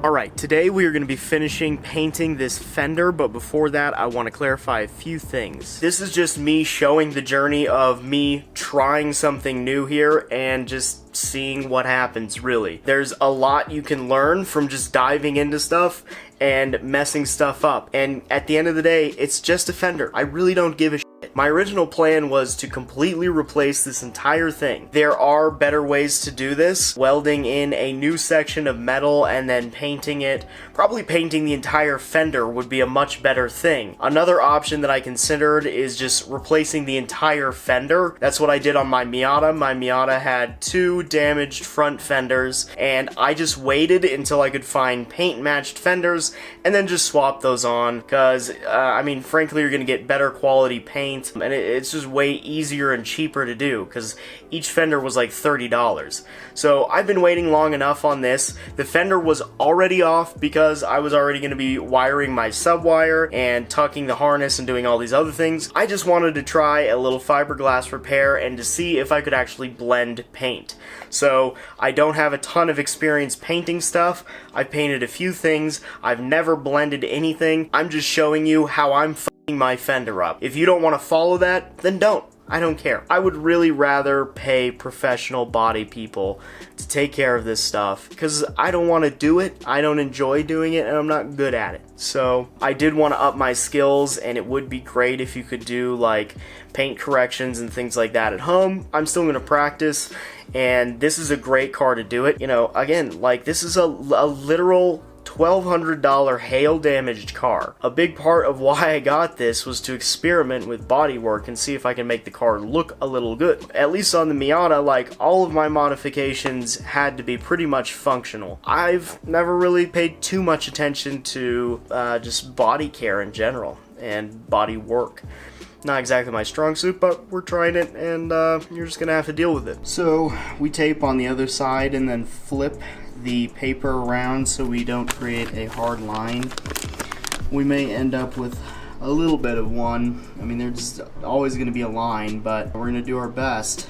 Alright, today we are going to be finishing painting this Fender, but before that I want to clarify a few things. This is just me showing the journey of me trying something new here and just seeing what happens, really. There's a lot you can learn from just diving into stuff and messing stuff up, and at the end of the day, it's just a Fender. I really don't give a shit. My original plan was to completely replace this entire thing. There are better ways to do this. Welding in a new section of metal and then painting it. Probably painting the entire Fender would be a much better thing. Another option that I considered is just replacing the entire Fender. That's what I did on my Miata. My Miata had 2 damaged front fenders, and I just waited until I could find paint-matched fenders and then just swap those on, because, I mean, frankly, you're going to get better quality paint, and it's just way easier and cheaper to do, because each fender was like $30. So I've been waiting long enough on this. The fender was already off because I was already going to be wiring my subwire and tucking the harness and doing all these other things. I just wanted to try a little fiberglass repair and to see if I could actually blend paint. So I don't have a ton of experience painting stuff. I've painted a few things. I've never blended anything. I'm just showing you how I'm f***ing my Fender up. If you don't want to follow that, then don't. I don't care. I would really rather pay professional body people to take care of this stuff, because I don't want to do it, I don't enjoy doing it, and I'm not good at it. So I did want to up my skills, and it would be great if you could do like paint corrections and things like that at home. I'm still going to practice, and this is a great car to do it. You know, again, like, this is a literal $1,200 hail damaged car. A big part of why I got this was to experiment with bodywork and see if I can make the car look a little good. At least on the Miata, like, all of my modifications had to be pretty much functional. I've never really paid too much attention to just body care in general and body work. Not exactly my strong suit, but we're trying it, and you're just gonna have to deal with it. So we tape on the other side and then flip the paper around so we don't create a hard line. We may end up with a little bit of one. I mean, there's always going to be a line, but we're going to do our best.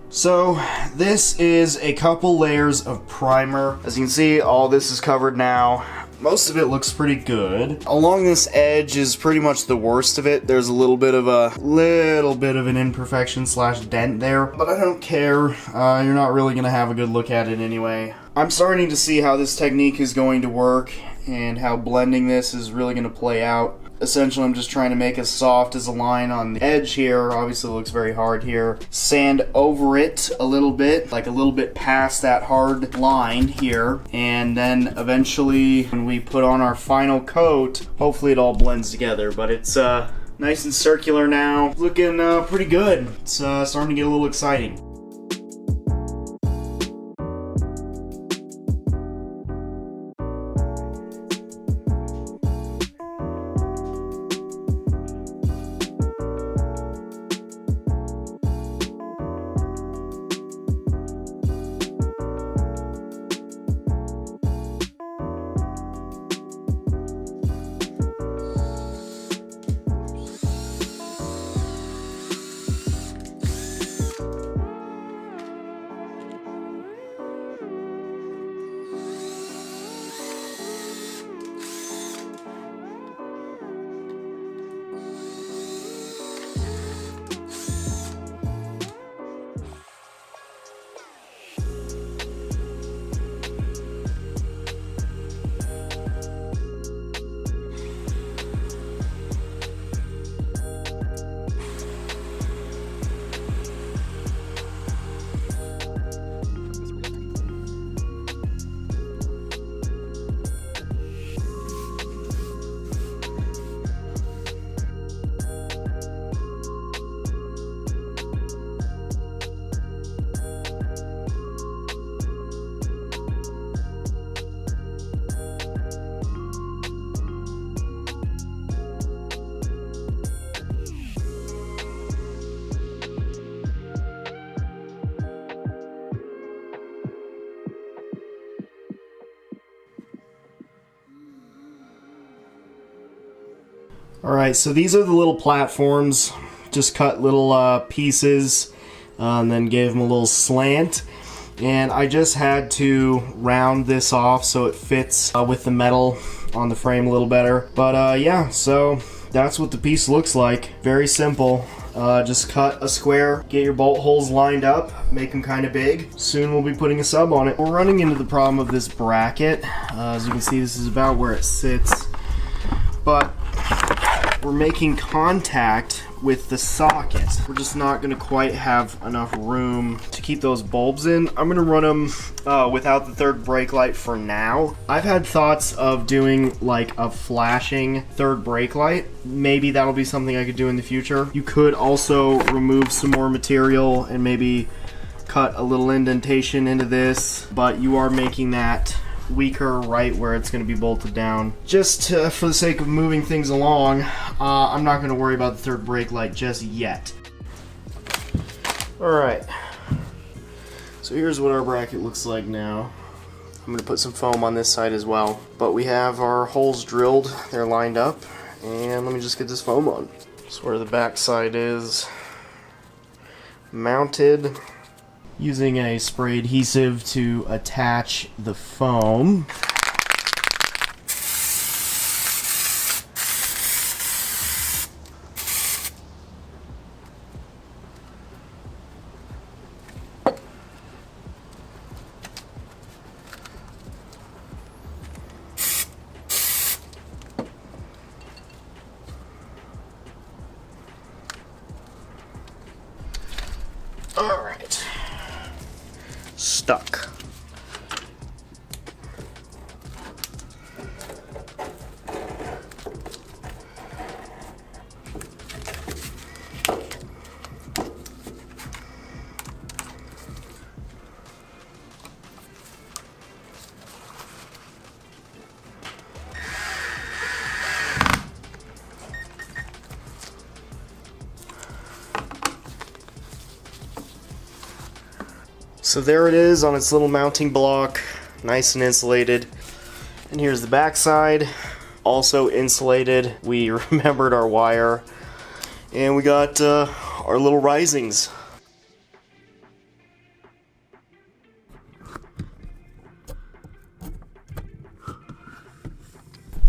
So this is a couple layers of primer. As you can see, all this is covered now. Most of it looks pretty good. Along this edge is pretty much the worst of it. There's a little bit of an imperfection slash dent there, but I don't care. You're not really gonna have a good look at it anyway. I'm starting to see how this technique is going to work and how blending this is really gonna play out. Essentially, I'm just trying to make as soft as a line on the edge here. Obviously, it looks very hard here. Sand over it a little bit, like a little bit past that hard line here. And then eventually, when we put on our final coat, hopefully it all blends together. But it's nice and circular now. Looking pretty good. It's starting to get a little exciting. Alright, so these are the little platforms. Just cut little pieces and then gave them a little slant. And I just had to round this off so it fits with the metal on the frame a little better. But yeah, so that's what the piece looks like. Very simple. Just cut a square, get your bolt holes lined up, make them kind of big. Soon we'll be putting a sub on it. We're running into the problem of this bracket. As you can see, this is about where it sits. But we're making contact with the socket. We're just not going to quite have enough room to keep those bulbs in. I'm going to run them without the third brake light for now. I've had thoughts of doing like a flashing third brake light. Maybe that'll be something I could do in the future. You could also remove some more material and maybe cut a little indentation into this, but you are making that weaker right where it's going to be bolted down. Just for the sake of moving things along, I'm not going to worry about the third brake light just yet. Alright, so here's what our bracket looks like now. I'm going to put some foam on this side as well, but we have our holes drilled, they're lined up, and let me just get this foam on. That's where the back side is mounted. Using a spray adhesive to attach the foam. All right. Stuck. So there it is on its little mounting block, nice and insulated. And here's the back side, also insulated. We remembered our wire, and we got our little risings.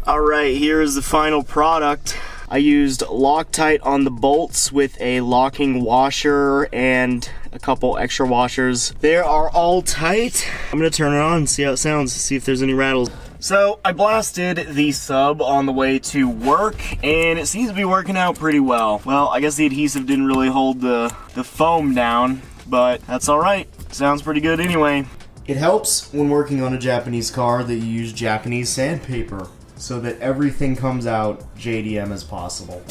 Alright, here is the final product. I used Loctite on the bolts with a locking washer and a couple extra washers. They are all tight. I'm gonna turn it on and see how it sounds, see if there's any rattles. So I blasted the sub on the way to work, and it seems to be working out pretty well. Well, I guess the adhesive didn't really hold the foam down, but that's alright. Sounds pretty good anyway. It helps when working on a Japanese car that you use Japanese sandpaper, so that everything comes out JDM as possible.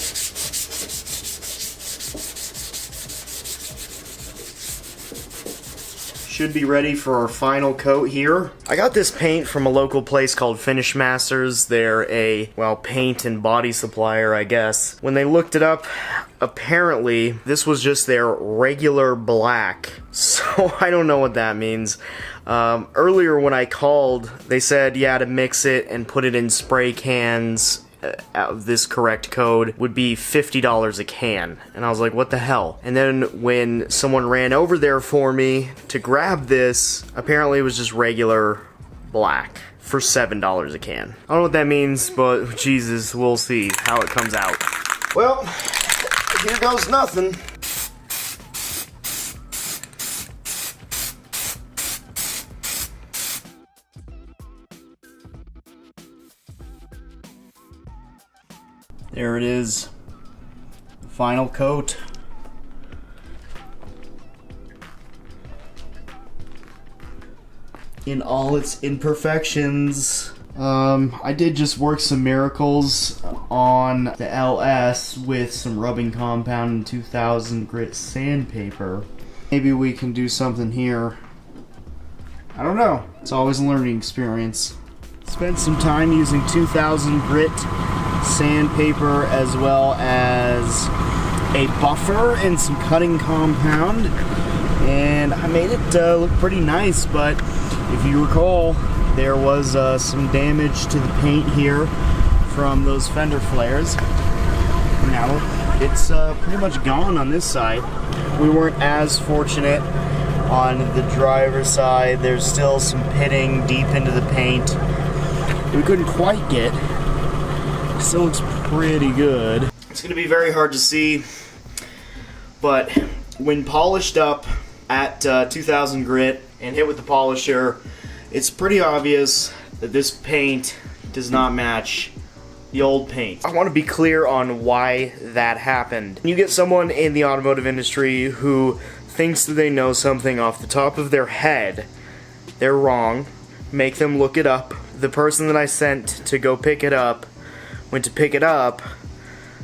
Should be ready for our final coat here. I got this paint from a local place called Finish Masters. They're a, well, paint and body supplier, I guess. When they looked it up, apparently this was just their regular black. So I don't know what that means. Earlier when I called, they said, yeah, to mix it and put it in spray cans of this correct code would be $50 a can. And I was like, what the hell? And then when someone ran over there for me to grab this, apparently it was just regular black for $7 a can. I don't know what that means, but Jesus, we'll see how it comes out. Well, here goes nothing. There it is, final coat. In all its imperfections. I did just work some miracles on the LS with some rubbing compound and 2000 grit sandpaper. Maybe we can do something here. I don't know. It's always a learning experience. Spent some time using 2000 grit sandpaper as well as a buffer and some cutting compound, and I made it look pretty nice. But if you recall, there was some damage to the paint here from those fender flares. Now it's pretty much gone on this side. We weren't as fortunate on the driver's side. There's still some pitting deep into the paint. We couldn't quite get. Still looks pretty good. It's gonna be very hard to see, but when polished up at 2000 grit and hit with the polisher, it's pretty obvious that this paint does not match the old paint. I want to be clear on why that happened. When you get someone in the automotive industry who thinks that they know something off the top of their head, they're wrong. Make them look it up. The person that I sent to go pick it up went to pick it up.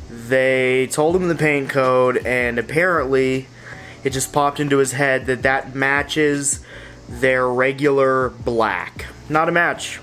They told him the paint code, and apparently it just popped into his head that that matches their regular black. Not a match.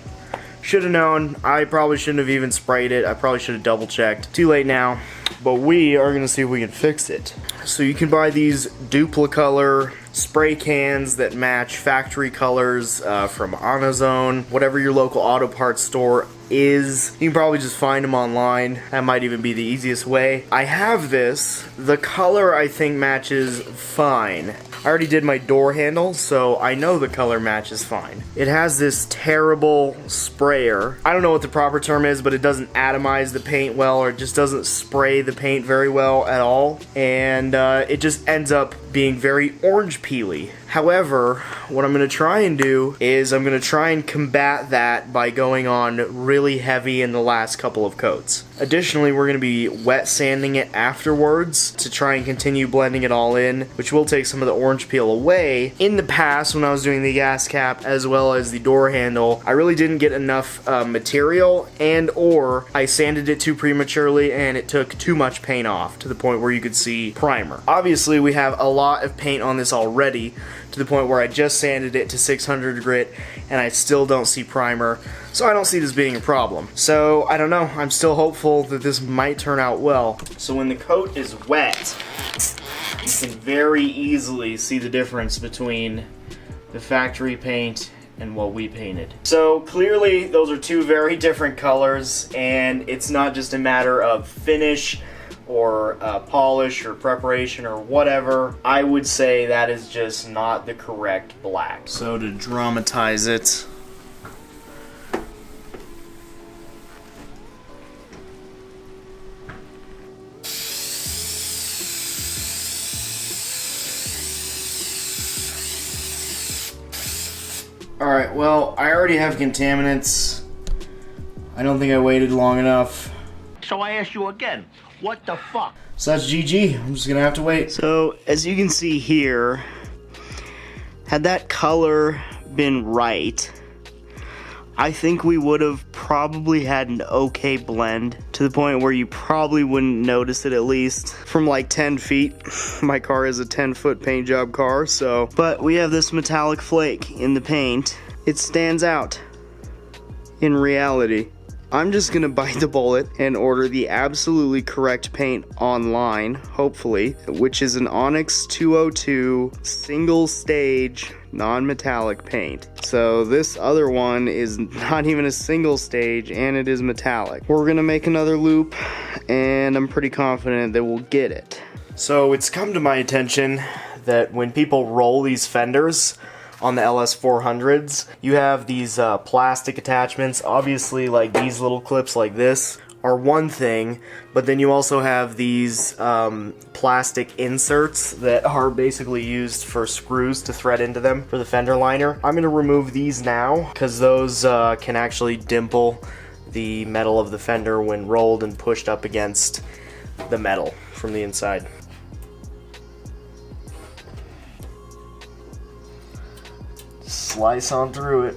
Should have known. I probably shouldn't have even sprayed it. I probably should have double checked. Too late now. But we are going to see if we can fix it. So you can buy these Duplicolor spray cans that match factory colors from AutoZone. Whatever your local auto parts store is. You can probably just find them online. That might even be the easiest way. I have this. The color I think matches fine. I already did my door handle, so I know the color matches fine. It has this terrible sprayer. I don't know what the proper term is, but it doesn't atomize the paint well, or it just doesn't spray the paint very well at all. And it just ends up being very orange peely. However, what I'm going to try and do is I'm going to try and combat that by going on really heavy in the last couple of coats. Additionally, we're going to be wet sanding it afterwards to try and continue blending it all in, which will take some of the orange peel away. In the past, when I was doing the gas cap as well as the door handle, I really didn't get enough material, and or I sanded it too prematurely and it took too much paint off to the point where you could see primer. Obviously, we have a lot of paint on this already, to the point where I just sanded it to 600 grit and I still don't see primer, so I don't see this being a problem. So I don't know, I'm still hopeful that this might turn out well. So when the coat is wet, you can very easily see the difference between the factory paint and what we painted. So clearly those are two very different colors, and it's not just a matter of finish or polish or preparation or whatever. I would say that is just not the correct black. So to dramatize it, alright, well, I already have contaminants. I don't think I waited long enough. So I ask you again, what the fuck? So that's GG. I'm just gonna have to wait. So as you can see here, had that color been right, I think we would have probably had an okay blend, to the point where you probably wouldn't notice it, at least from like 10 feet. My car is a 10-foot paint job car, so. But we have this metallic flake in the paint. It stands out in reality. I'm just gonna bite the bullet and order the absolutely correct paint online, hopefully, which is an Onyx 202 single stage non-metallic paint. So this other one is not even a single stage, and it is metallic. We're gonna make another loop, and I'm pretty confident that we'll get it. So it's come to my attention that when people roll these fenders on the LS400s, you have these plastic attachments. Obviously, like these little clips like this are one thing, but then you also have these plastic inserts that are basically used for screws to thread into them for the fender liner. I'm going to remove these now, because those can actually dimple the metal of the fender when rolled and pushed up against the metal from the inside. Slice on through it.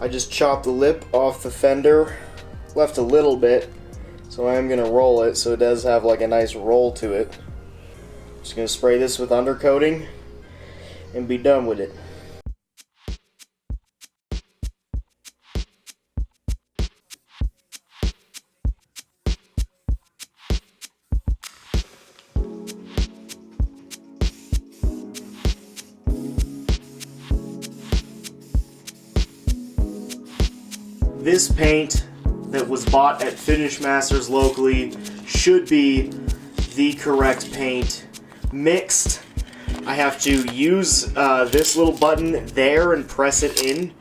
I just chopped the lip off the fender, left a little bit, so I'm gonna roll it so it does have like a nice roll to it. Just gonna spray this with undercoating and be done with it. This paint that was bought at Finish Masters locally should be the correct paint. Mixed, I have to use this little button there and press it in,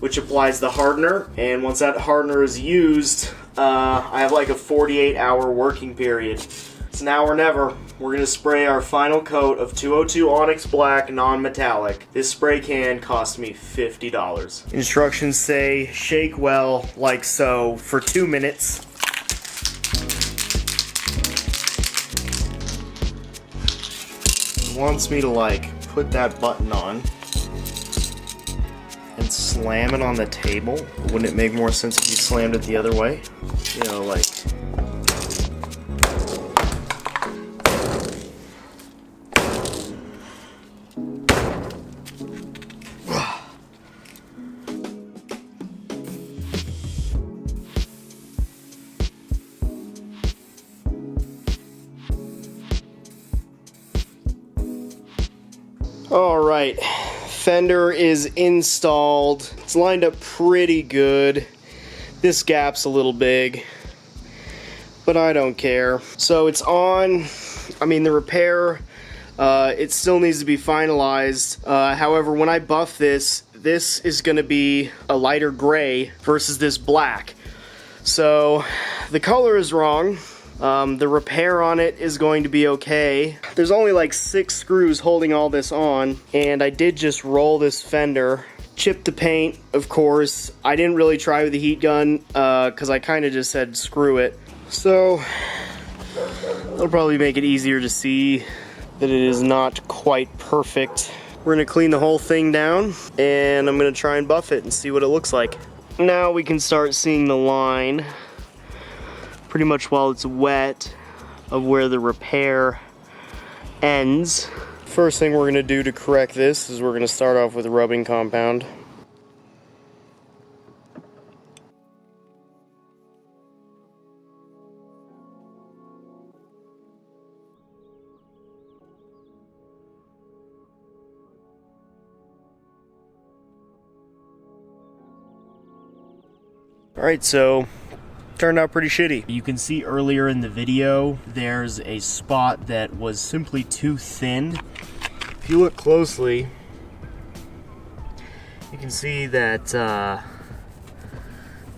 which applies the hardener, and once that hardener is used, I have like a 48-hour working period. It's now or never. We're going to spray our final coat of 202 Onyx Black non-metallic. This spray can cost me $50. Instructions say shake well, like so, for 2 minutes. It wants me to like put that button on and slam it on the table. Wouldn't it make more sense if you slammed it the other way? You know, like... Alright, fender is installed. It's lined up pretty good. This gap's a little big, but I don't care. So it's on. I mean, the repair, it still needs to be finalized. However, when I buff this is going to be a lighter gray versus this black. So the color is wrong. The repair on it is going to be okay. There's only like 6 screws holding all this on, and I did just roll this fender. Chipped the paint, of course. I didn't really try with the heat gun, because I kind of just said screw it. So, it'll probably make it easier to see that it is not quite perfect. We're going to clean the whole thing down, and I'm going to try and buff it and see what it looks like. Now we can start seeing the line, pretty much while it's wet, of where the repair ends. First thing we're going to do to correct this is we're going to start off with rubbing compound. Alright, so turned out pretty shitty. You can see earlier in the video there's a spot that was simply too thin. If you look closely, you can see that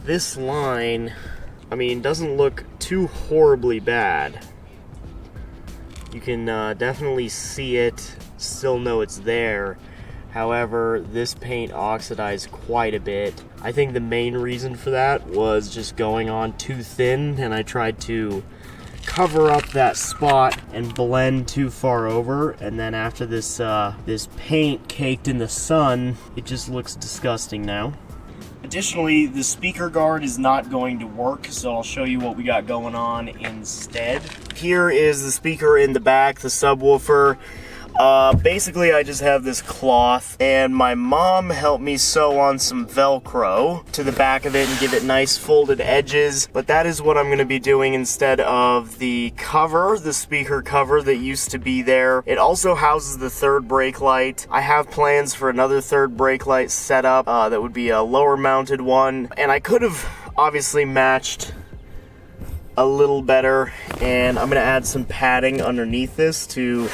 this line, I mean, doesn't look too horribly bad. You can definitely see it, still know it's there. However, this paint oxidized quite a bit. I think the main reason for that was just going on too thin, and I tried to cover up that spot and blend too far over, and then after this this paint caked in the sun, it just looks disgusting now. Additionally, the speaker guard is not going to work, so I'll show you what we got going on instead. Here is the speaker in the back, the subwoofer. Basically I just have this cloth, and my mom helped me sew on some Velcro to the back of it and give it nice folded edges, but that is what I'm going to be doing instead of the cover, the speaker cover that used to be there. It also houses the third brake light. I have plans for another third brake light setup that would be a lower mounted one, and I could have obviously matched a little better, and I'm going to add some padding underneath this to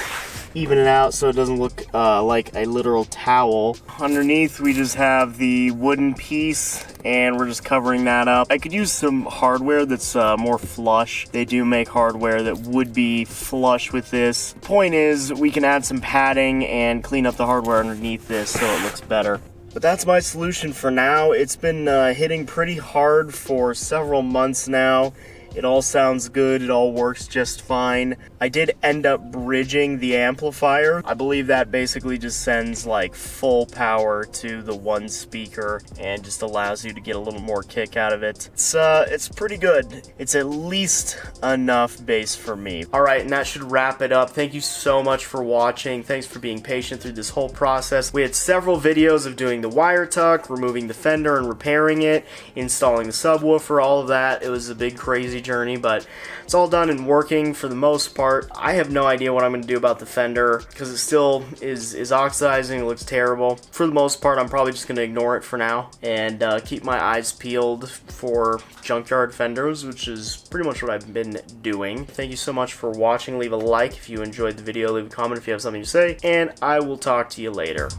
even it out so it doesn't look like a literal towel. Underneath we just have the wooden piece, and we're just covering that up. I could use some hardware that's more flush. They do make hardware that would be flush with this. Point is, we can add some padding and clean up the hardware underneath this so it looks better. But that's my solution for now. It's been hitting pretty hard for several months now, It all sounds good, it all works just fine. I did end up bridging the amplifier. I believe that basically just sends like full power to the one speaker and just allows you to get a little more kick out of it. It's pretty good. It's at least enough bass for me. Alright, and that should wrap it up. Thank you so much for watching. Thanks for being patient through this whole process. We had several videos of doing the wire tuck, removing the fender and repairing it, installing the subwoofer, all of that. It was a big crazy journey, but it's all done and working for the most part. I have no idea what I'm going to do about the fender because it still is oxidizing. It looks terrible. For the most part, I'm probably just going to ignore it for now and keep my eyes peeled for junkyard fenders, which is pretty much what I've been doing. Thank you so much for watching. Leave a like if you enjoyed the video. Leave a comment if you have something to say, and I will talk to you later.